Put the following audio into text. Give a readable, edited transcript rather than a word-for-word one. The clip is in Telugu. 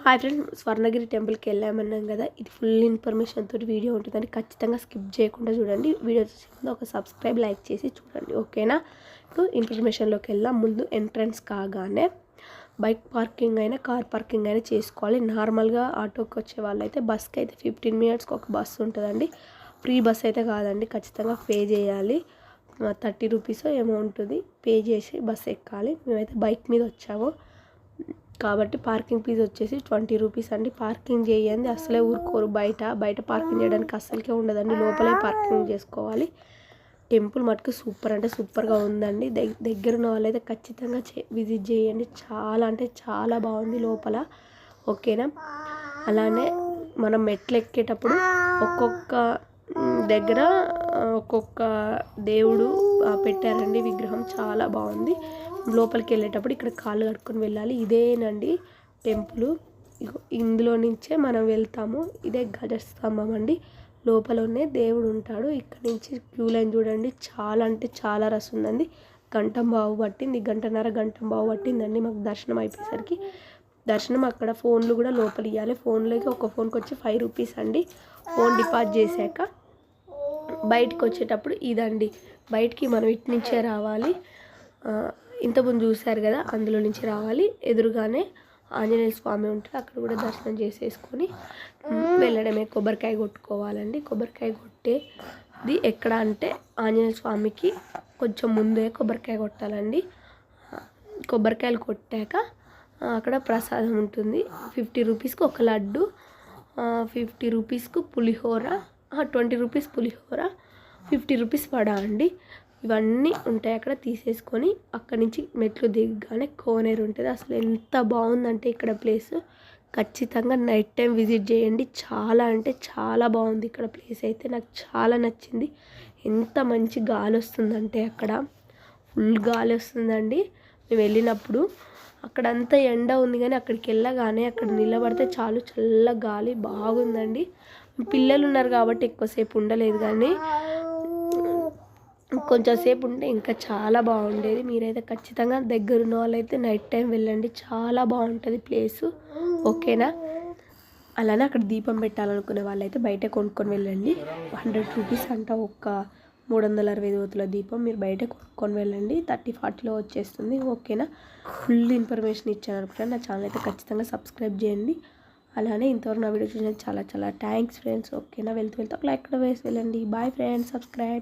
హాయ్ ఫ్రెండ్స్, స్వర్ణగిరి టెంపుల్కి వెళ్ళామన్నాం కదా. ఇది ఫుల్ ఇన్ఫర్మేషన్ తోటి వీడియో ఉంటుందని ఖచ్చితంగా స్కిప్ చేయకుండా చూడండి. వీడియో చూసే ముందు ఒక సబ్స్క్రైబ్ లైక్ చేసి చూడండి, ఓకేనా. ఇప్పుడు ఇన్ఫర్మేషన్లోకి వెళ్దాం. ముందు ఎంట్రన్స్ కాగానే బైక్ పార్కింగ్ అయినా కార్ పార్కింగ్ అయినా చేసుకోవాలి. నార్మల్గా ఆటోకి వచ్చే వాళ్ళైతే బస్కి అయితే 15 minutesకి ఒక బస్సు ఉంటుందండి. ఫ్రీ బస్ అయితే కాదండి, ఖచ్చితంగా పే చేయాలి. 30 రూపీస్ ఏమో ఉంటుంది, పే చేసి బస్ ఎక్కాలి. మేమైతే బైక్ మీద వచ్చాము కాబట్టి పార్కింగ్ ఫీజు వచ్చేసి 20 రూపీస్ అండి. పార్కింగ్ చేయండి అసలే ఊరుకోరు, బయట పార్కింగ్ చేయడానికి అస్సలకే ఉండదండి, లోపలే పార్కింగ్ చేసుకోవాలి. టెంపుల్ మటుకు సూపర్ అంటే సూపర్గా ఉందండి. దగ్గర ఉన్న వాళ్ళైతే ఖచ్చితంగా విజిట్ చేయండి. చాలా అంటే చాలా బాగుంది లోపల, ఓకేనా. అలానే మనం మెట్లు ఎక్కేటప్పుడు ఒక్కొక్క దగ్గర ఒక్కొక్క దేవుడు పెట్టారండి విగ్రహం, చాలా బాగుంది. లోపలికి వెళ్ళేటప్పుడు ఇక్కడ కాళ్ళు కట్టుకొని వెళ్ళాలి. ఇదేనండి టెంపుల్, ఇందులో నుంచే మనం వెళ్తాము. ఇదే గజస్తంభం అండి, లోపలనే దేవుడు ఉంటాడు. ఇక్కడ నుంచి క్యూ లైన్ చూడండి, చాలా అంటే చాలా రష్ ఉందండి. గంటంబావు పట్టింది, గంటంబావు పట్టిందండి మాకు దర్శనం అయిపోయేసరికి. దర్శనం అక్కడ ఫోన్లు కూడా లోపల ఇవ్వాలి. ఫోన్లోకి ఒక ఫోన్కి వచ్చి 5 రూపీస్ అండి. ఫోన్ డిపాజిట్ చేశాక బయటకు వచ్చేటప్పుడు ఇదండి, బయటికి మనం ఇటు నుంచే రావాలి. ఇంతకుముందు చూశారు కదా, అందులో నుంచి రావాలి. ఎదురుగానే ఆంజనేయ స్వామి ఉంటారు, అక్కడ కూడా దర్శనం చేసేసుకొని వెళ్ళడమే. కొబ్బరికాయ కొట్టుకోవాలండి. కొబ్బరికాయ కొట్టేది ఎక్కడ అంటే ఆంజనేయ స్వామికి కొంచెం ముందే కొబ్బరికాయ కొట్టాలండి. కొబ్బరికాయలు కొట్టాక అక్కడ ప్రసాదం ఉంటుంది. 50 రూపీస్కి ఒక లడ్డు, 50 రూపీస్కు పులిహోర, 20 రూపీస్ పులిహోర, 50 రూపీస్ వడ అండి. ఇవన్నీ ఉంటాయి అక్కడ. తీసేసుకొని అక్కడి నుంచి మెట్లు దిగగానే కోనేరు ఉంటుంది. అసలు ఎంత బాగుందంటే ఇక్కడ ప్లేస్, ఖచ్చితంగా నైట్ టైం విజిట్ చేయండి. చాలా అంటే చాలా బాగుంది ఇక్కడ ప్లేస్ అయితే, నాకు చాలా నచ్చింది. ఎంత మంచి గాలి వస్తుందంటే అక్కడ ఫుల్ గాలి వస్తుందండి. మేము వెళ్ళినప్పుడు అక్కడంతా ఎండ ఉంది, కానీ అక్కడికి వెళ్ళగానే అక్కడ నిలబడితే చాలు, చల్ల గాలి బాగుందండి. పిల్లలు ఉన్నారు కాబట్టి ఎక్కువసేపు ఉండలేదు, కానీ కొంచెం సేపు ఉంటే ఇంకా చాలా బాగుండేది. మీరైతే ఖచ్చితంగా దగ్గరున్న వాళ్ళైతే నైట్ టైం వెళ్ళండి, చాలా బాగుంటుంది ప్లేసు, ఓకేనా. అలానే అక్కడ దీపం పెట్టాలనుకునే వాళ్ళైతే బయట కొనుక్కొని వెళ్ళండి. 100 రూపీస్ అంట ఒక 360 ఒత్తుల దీపం. మీరు బయట కొనుక్కొని వెళ్ళండి, 30-40లో వచ్చేస్తుంది, ఓకేనా. ఫుల్ ఇన్ఫర్మేషన్ ఇచ్చాను అనుకుంటా. నా ఛానల్ అయితే ఖచ్చితంగా సబ్స్క్రైబ్ చేయండి. అలానే ఇంతవరకు నా వీడియో చూసినందుకు చాలా చాలా థ్యాంక్స్ ఫ్రెండ్స్, ఓకేనా. వెళ్తూ ఒక లైక్ కూడా వేసి వెళ్ళండి. Bye friends, subscribe.